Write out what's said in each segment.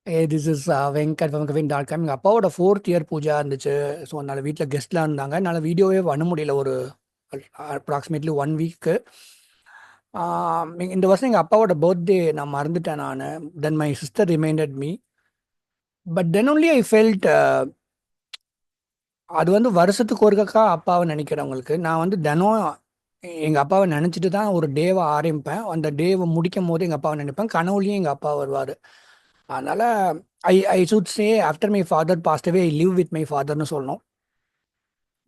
This is Venkat from kavin.com. எங்கள் அப்பாவோட 4th year Pooja இருந்துச்சு. ஸோ அதனால் வீட்டில் கெஸ்ட்லாம் இருந்தாங்க. என்னால் வீடியோவே பண்ண முடியல ஒரு அப்ராக்சிமேட்லி 1 வீக்கு. இந்த வருஷம் எங்கள் அப்பாவோட பர்த்டே நான் மறந்துட்டேன் நான். Then my sister reminded me. But then only I felt அது வந்து வருஷத்துக்கு ஒருக்கா அப்பாவை நினைக்கிறவங்களுக்கு நான் வந்து தினம் எங்கள் அப்பாவை நினச்சிட்டு தான் ஒரு டேவை ஆரம்பிப்பேன். அந்த டேவை முடிக்கும் போது எங்கள் அப்பாவை நினைப்பேன். கனவுலையும் எங்கள் அப்பா வருவார். அதனால் I should say after my father passed away I live with my ஃபாதர்னு சொல்லணும்.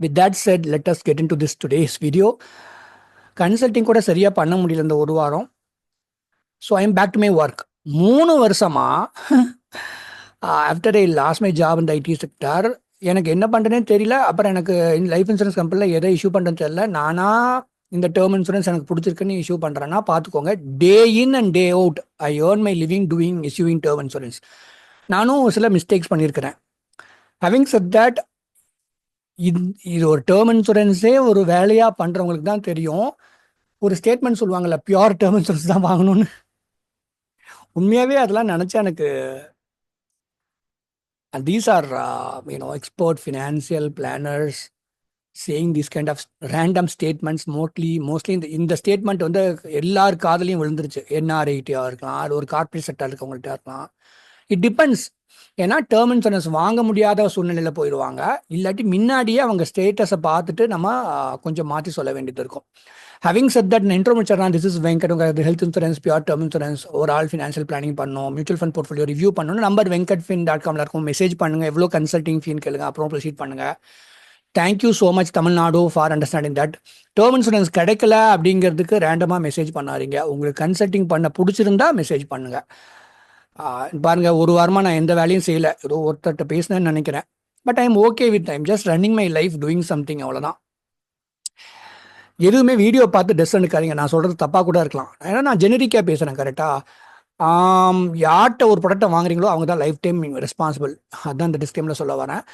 With that said let us get into this today's video. Consulting கூட சரியாக பண்ண முடியல இந்த ஒரு வாரம். So I am back to my work. 3 வருஷமா after I lost my job இந்த ஐடி செக்டார் எனக்கு என்ன பண்ணுறேனே தெரியல. அப்புறம் எனக்கு லைஃப் இன்சூரன்ஸ் கம்பெனியில் எதை இஷ்யூ பண்ணுறேன்னு தெரியல. நானா இந்த டேர்ம் இன்சூரன்ஸ் எனக்கு பிடிச்சிருக்குன்னு இஷ்யூ பண்ணுறேன்னா பார்த்துக்கோங்க. Day in and day out I earn my living doing issuing term insurance. நானும் சில மிஸ்டேக்ஸ் பண்ணியிருக்கிறேன். ஹேவிங் செட் தட் இது ஒரு டேர்ம் இன்சூரன்ஸே ஒரு வேலையாக பண்ணுறவங்களுக்கு தான் தெரியும். ஒரு ஸ்டேட்மெண்ட் சொல்லுவாங்கல்ல, பியூர் டேர்ம் இன்சூரன்ஸ் தான் வாங்கணும்னு. உண்மையாகவே அதெல்லாம் நினச்சா எனக்கு these are expert financial planners saying these kind of random statements. mostly இந்த ஸ்டேட்மெண்ட் வந்து எல்லார் காதலையும் விழுந்துருச்சு. என்ஆர்ஐடியாக இருக்கலாம், அது ஒரு கார்பரேட் செக்டர் இருக்கவங்கள்ட்ட இருக்கலாம். It depends. ஏன்னா டேர்ம் இன்சூரன்ஸ் வாங்க முடியாத சூழ்நிலையில் போயிடுவாங்க. இல்லாட்டி முன்னாடியே அவங்க ஸ்டேட்டஸை பார்த்துட்டு நம்ம கொஞ்சம் மாற்றி சொல்ல வேண்டியது இருக்கும். ஹேவிங் செட் தட் இன்ட்ரோ முடிச்சிடலாம். This is Venkat. உங்கள் health insurance, pure term insurance, ஒரு ஆல் ஃபினான்ஷியல் பிளானிங் பண்ணணும், மியூச்சுவல் ஃபண்ட் போர்ட்ஃபோலியோ ரிவ்யூ பண்ணணும். நம்பர் venkatfin.com இருக்கும். மெசேஜ் பண்ணுங்கள், எவ்வளோ கன்சல்டிங் ஃபீன் கேளுங்க, அப்புறம் ப்ரொசீட் பண்ணுங்கள். Thank you so much Tamil Nadu for understanding that. Term insurance கிடைக்கல அப்படிங்கிறதுக்கு ரேண்டமாக மெசேஜ் பண்ணாதீங்க. உங்களுக்கு கன்சல்டிங் பண்ண பிடிச்சிருந்தா மெசேஜ் பண்ணுங்கள். பாருங்க, ஒரு வாரமாக நான் எந்த வேலையும் செய்யலை. ஏதோ ஒருத்தர்கிட்ட பேசினேன்னு நினைக்கிறேன். But I am okay with I'm just running my life doing something, அவ்வளோதான். எதுவுமே வீடியோ பார்த்து டெஸ்ட் எடுக்காதீங்க. நான் சொல்கிறது தப்பாக கூட இருக்கலாம். ஏன்னா நான் ஜெனரிக்காக பேசுகிறேன். கரெக்டாக யார்கிட்ட ஒரு ப்ராடக்ட்டை வாங்குறீங்களோ அவங்க தான் லைஃப் டைம் ரெஸ்பான்சிபிள். அதுதான் இந்த டிஸ்கிளைமில் சொல்ல வரேன்.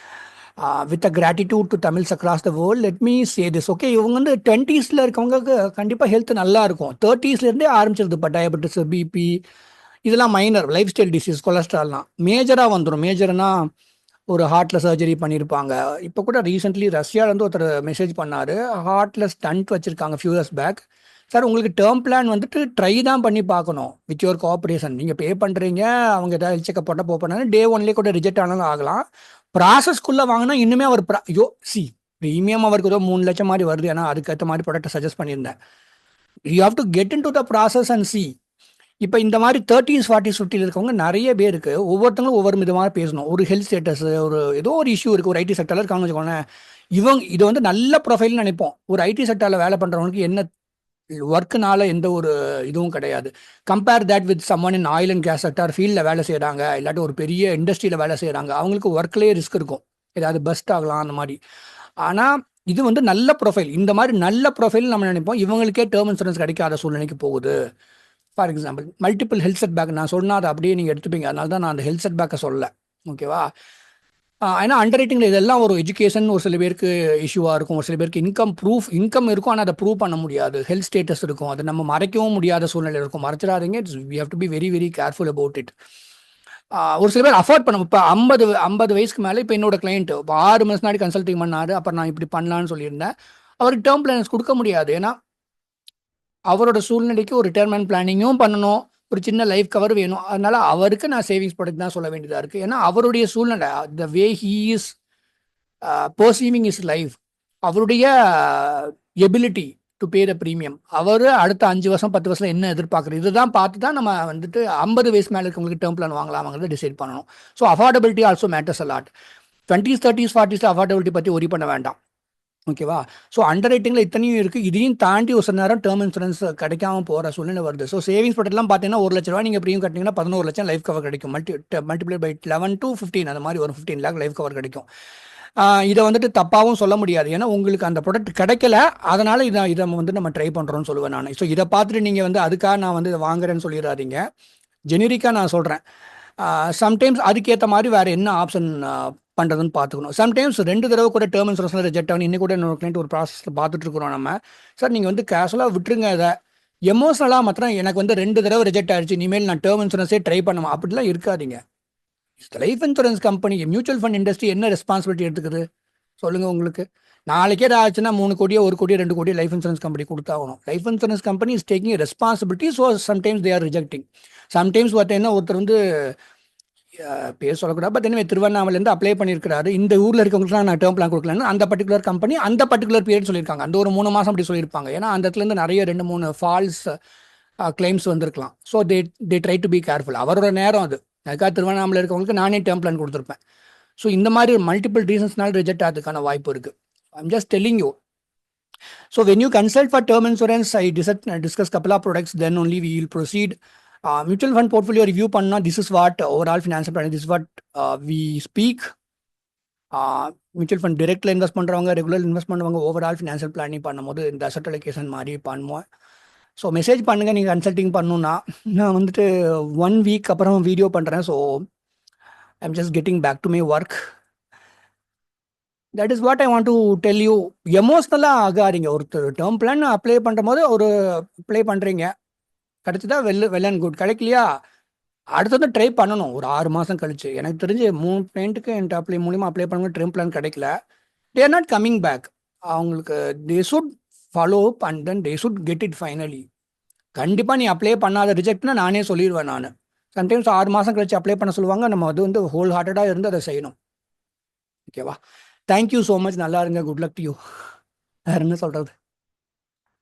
With a gratitude to Tamils across the world, let me say this. Okay, இவங்க வந்து 20s இருக்கவங்களுக்கு கண்டிப்பாக ஹெல்த் நல்லா இருக்கும். 30sலேருந்தே ஆரம்பிச்சிருது. இப்போ டயபெட்டிஸ், பிபி இதெல்லாம் மைனர் லைஃப் ஸ்டைல் டிசீஸ். கொலஸ்ட்ரால்லாம் மேஜராக வந்துடும். மேஜர்னா ஒரு ஹார்ட்டில் சர்ஜரி பண்ணியிருப்பாங்க. இப்போ கூட ரீசெண்ட்லி ரஷ்யாவிலேருந்து ஒருத்தர் மெசேஜ் பண்ணார். ஹார்ட்டில் ஸ்டண்ட் வச்சுருக்காங்க ஃபியூ இயர்ஸ் பேக். சார், உங்களுக்கு டேர்ம் பிளான் வந்துட்டு ட்ரை தான் பண்ணி பார்க்கணும் வித் யுவர் கோஆப்ரேஷன். நீங்கள் பே பண்ணுறீங்க, அவங்க ஏதாவது ஹெல்த் செக்அப் போட்டால் போனாலும் டே ஒன்லேயே கூட ரிஜெக்ட் ஆனாலும் ஆகலாம். ப்ராசஸ்க்குள்ளே வாங்கினா இன்னுமே அவர் ப்ரீமியம் அவருக்கு ஏதோ 3 லட்சம் மாதிரி வருது. ஏன்னா அதுக்கேற்ற மாதிரி ப்ராடக்ட்டை சஜஸ்ட் பண்ணியிருந்தேன். You have to get in to the process and C. இப்போ இந்த மாதிரி 30s 40s 50s இருக்கவங்க நிறைய பேருக்கு ஒவ்வொருத்தங்களும் ஒவ்வொரு விதமாக பேசணும். ஒரு ஹெல்த் ஸ்டேட்டஸ், ஒரு ஏதோ ஒரு இஷ்யூ இருக்குது. ஒரு ஐடி செக்டரில் இருக்காங்கன்னு வச்சுக்கோங்களேன். இது வந்து நல்ல ப்ரொஃபைல்னு நினைப்போம். ஒரு ஐடி செக்டரில் வேலை பண்ணுறவங்களுக்கு என்ன ஒர்க்குனால எந்த ஒரு இதுவும் கிடையாது. Compare that with someone in oil and gas sector ஃபீல்டில் வேலை செய்கிறாங்க, இல்லாட்டி ஒரு பெரிய இண்டஸ்ட்ரியில் வேலை செய்கிறாங்க. அவங்களுக்கு ஒர்க்லேயே ரிஸ்க் இருக்கும், ஏதாவது பெஸ்ட் ஆகலாம் அந்த மாதிரி. ஆனால் இது வந்து நல்ல ப்ரொஃபைல். இந்த மாதிரி நல்ல ப்ரொஃபைல் நம்ம நினைப்போம். இவங்களுக்கே டேர்ம் இன்சூரன்ஸ் கிடைக்காத சூழ்நிலைக்கு போகுது. For example, multiple health set back நான் சொன்னால் அதை அப்படியே நீங்கள் எடுத்துப்பீங்க. அதனால தான் நான் அந்த ஹெல்த் செட் பேக்கை சொல்ல. ஓகேவா? ஏன்னா அண்டர் ரைட்டிங்கில் இதெல்லாம் ஒரு எஜுகேஷன் ஒரு சில பேருக்கு இஷ்யூவாக இருக்கும். ஒரு சில பேருக்கு இன்கம் இருக்கும், ஆனால் அதை ப்ரூவ் பண்ண முடியாது. ஹெல்த் ஸ்டேட்டஸ் இருக்கும், அதை நம்ம மறைக்கவும் முடியாத சூழ்நிலை இருக்கும். மறைச்சிடாதீங்க. We have to be very very careful about it. ஒரு சில பேர் அஃபோர்ட் பண்ண, இப்போ 50 வயசுக்கு மேலே, இப்போ என்னோட கிளைண்ட் இப்போ 6 மாதம் முன்னாடி கன்சல்டிங் பண்ணார். அப்புறம் நான் இப்படி பண்ணலான்னு சொல்லியிருந்தேன். அவருக்கு டேர்ம் பிளான்ஸ் கொடுக்க முடியாது. ஏன்னா அவரோட சூழ்நிலைக்கு ஒரு ரிட்டையர்மெண்ட் பிளானிங்கும் பண்ணணும், ஒரு சின்ன லைஃப் கவர் வேணும். அதனால அவருக்கு நான் சேவிங்ஸ் ப்ராடக்ட் தான் சொல்ல வேண்டியதாக இருக்குது. ஏன்னா அவருடைய சூழ்நிலை, the way he is perceiving is life, அவருடைய ability to pay the premium, அவர் அடுத்த 5 வருஷம் 10 வருஷம் என்ன எதிர்பார்க்குறது, இதுதான் பார்த்து தான் நம்ம வந்துட்டு 50 வயசு மேலே இருக்கவங்களுக்கு டேர்ம் பிளான் வாங்கலாமாங்கிறத டிசைட் பண்ணணும். So affordability also matters a lot. 20s 30s 40s affordability பற்றி ஒரி பண்ண வேண்டாம். ஓகேவா? ஸோ அண்டர் ரைட்டிங்கில் இத்தனையும் இருக்குது. இதையும் தாண்டி ஒரு சில நேரம் டேர்ம் இன்சூரன்ஸ் கிடைக்காம போகிற சூழ்நிலை வருது. ஸோ சேவிங்ஸ் ப்ராடக்ட்லாம் பார்த்தீங்கன்னா 1 லட்ச ரூபா நீங்கள் ப்ரீமியம் கட்டிங்கன்னா 11 லட்சம் லைஃப் கவர் கிடைக்கும். மல்டிப்ளை பை 11 to 15 அந்த மாதிரி ஒரு 15 lakh லைஃப் கவர் கிடைக்கும். இதை வந்துட்டு தப்பாகவும் சொல்ல முடியாது. ஏன்னா உங்களுக்கு அந்த ப்ராடக்ட் கிடைக்கல, அதனால் இதை வந்து நம்ம ட்ரை பண்ணுறோன்னு சொல்லுவேன் நான். ஸோ இதை பார்த்துட்டு நீங்கள் வந்து அதுக்காக நான் வந்து இதை வாங்குறேன்னு சொல்லிடாதீங்க. ஜெனரிக்காக நான் சொல்கிறேன். சம்டைம்ஸ் அதுக்கேற்ற மாதிரி வேறு என்ன ஆப்ஷன் பண்ணுறதுன்னு பார்த்துக்கணும். சம்டைம்ஸ் 2 தடவை கூட டேர்ம் இன்சூரன்ஸில் ரிஜெக்ட் ஆகணும். இன்னும் கூட இன்னொரு கிளைண்ட் ஒரு ப்ராசஸில் பார்த்துட்டு இருக்கிறோம் நம்ம. சார், நீங்கள் வந்து கேஷுவலாக விட்டுருங்க. இதை எமோஷனலாக மாத்திரம் எனக்கு வந்து 2 தடவை ரிஜெக்ட் ஆகிடுச்சு, இனிமேல் நான் டேர்ம் இன்சூரன்ஸே ட்ரை பண்ணுவேன் அப்படிலாம் இருக்காதீங்க. Life insurance company, mutual fund industry என்ன ரெஸ்பான்சிபிலிட்டி எடுத்துக்குது சொல்லுங்க உங்களுக்கு? நாளைக்கே ஆச்சுன்னா 3 கோடியோ 1 கோடியோ 2 கோடியோ லைஃப் இன்சூரன்ஸ் கம்பெனி கொடுத்தாகணும். Life insurance company is taking responsibility. So sometimes they are rejecting. Sometimes பார்த்தீங்கன்னா ஒருத்தர் வந்து பேர் சொல்லக்கூடாது, பட் எனவே திருவண்ணாமலேருந்து அப்ளை பண்ணியிருக்கிறாரு. இந்த ஊரில் இருக்கவங்களுக்குலாம் நான் டேர்ம் பிளான் கொடுக்கலன்னு அந்த பர்டிகுலர் கம்பெனி அந்த பர்டிகுலர் பீரியட் சொல்லியிருக்காங்க. அந்த ஒரு 3 மாதம் அப்படி சொல்லியிருப்பாங்க. ஏன்னா அந்த இடத்துலேருந்து நிறைய 2-3 ஃபால்ஸ் கிளைம்ஸ் வந்திருக்கலாம். So they try to be careful. அவரோட நேரம் அது. அதுக்காக திருவண்ணாமலை இருக்கவங்களுக்கு நானே டேர்ம் பிளான் கொடுத்துருப்பேன். ஸோ இந்த மாதிரி மல்டிபிள் ரீசன்ஸ்னால ரிஜெக்ட் ஆகிறதுக்கான வாய்ப்பு இருக்குது. I'm just telling you. So when you consult for term insurance, I discuss couple of products, then only we will proceed. Mutual fund portfolio review panna, this is what overall financial planning, this is what we speak. Mutual fund direct invest பண்றவங்க, regular invest பண்றவங்க overall financial planning பண்ணும்போது இந்த asset allocation மாதிரி பண்ணுவோம். So message பண்ணுங்க நீங்கள் consulting பண்ணணுன்னா. நான் வந்துட்டு 1 week அப்புறம் வீடியோ பண்ணுறேன். So I'm just getting back to my work. That is what I want to tell you. எமோஷ்னலாக ஆகாதீங்க. ஒருத்தர் டேர்ம் பிளான் அப்ளை பண்ணுற போது ஒரு அப்ளை பண்ணுறீங்க, கிடைச்சதா வெல் அண்ட் குட். கிடைக்கலையா அடுத்தது ட்ரை பண்ணணும். ஒரு 6 மாதம் கழிச்சு எனக்கு தெரிஞ்சு 3 கிளைண்ட்டுக்கு என்கிட்ட அப்ளை மூலிமா அப்ளை பண்ணுங்க டேர்ம் பிளான் கிடைக்கல. They are not coming back. அவங்களுக்கு they should follow up and then they should get it finally. கண்டிப்பாக நீ அப்ளை பண்ணாத ரிஜெக்ட்னா நானே சொல்லிடுவேன். நான் சம்டைம்ஸ் 6 மாதம் கழிச்சு அப்ளை பண்ண சொல்லுவாங்க. நம்ம அது வந்து ஹோல் ஹார்ட்டடாக இருந்து அதை செய்யணும். ஓகேவா? Thank you so much. நல்லா இருங்க. Good luck to you. வேறு என்ன சொல்கிறது?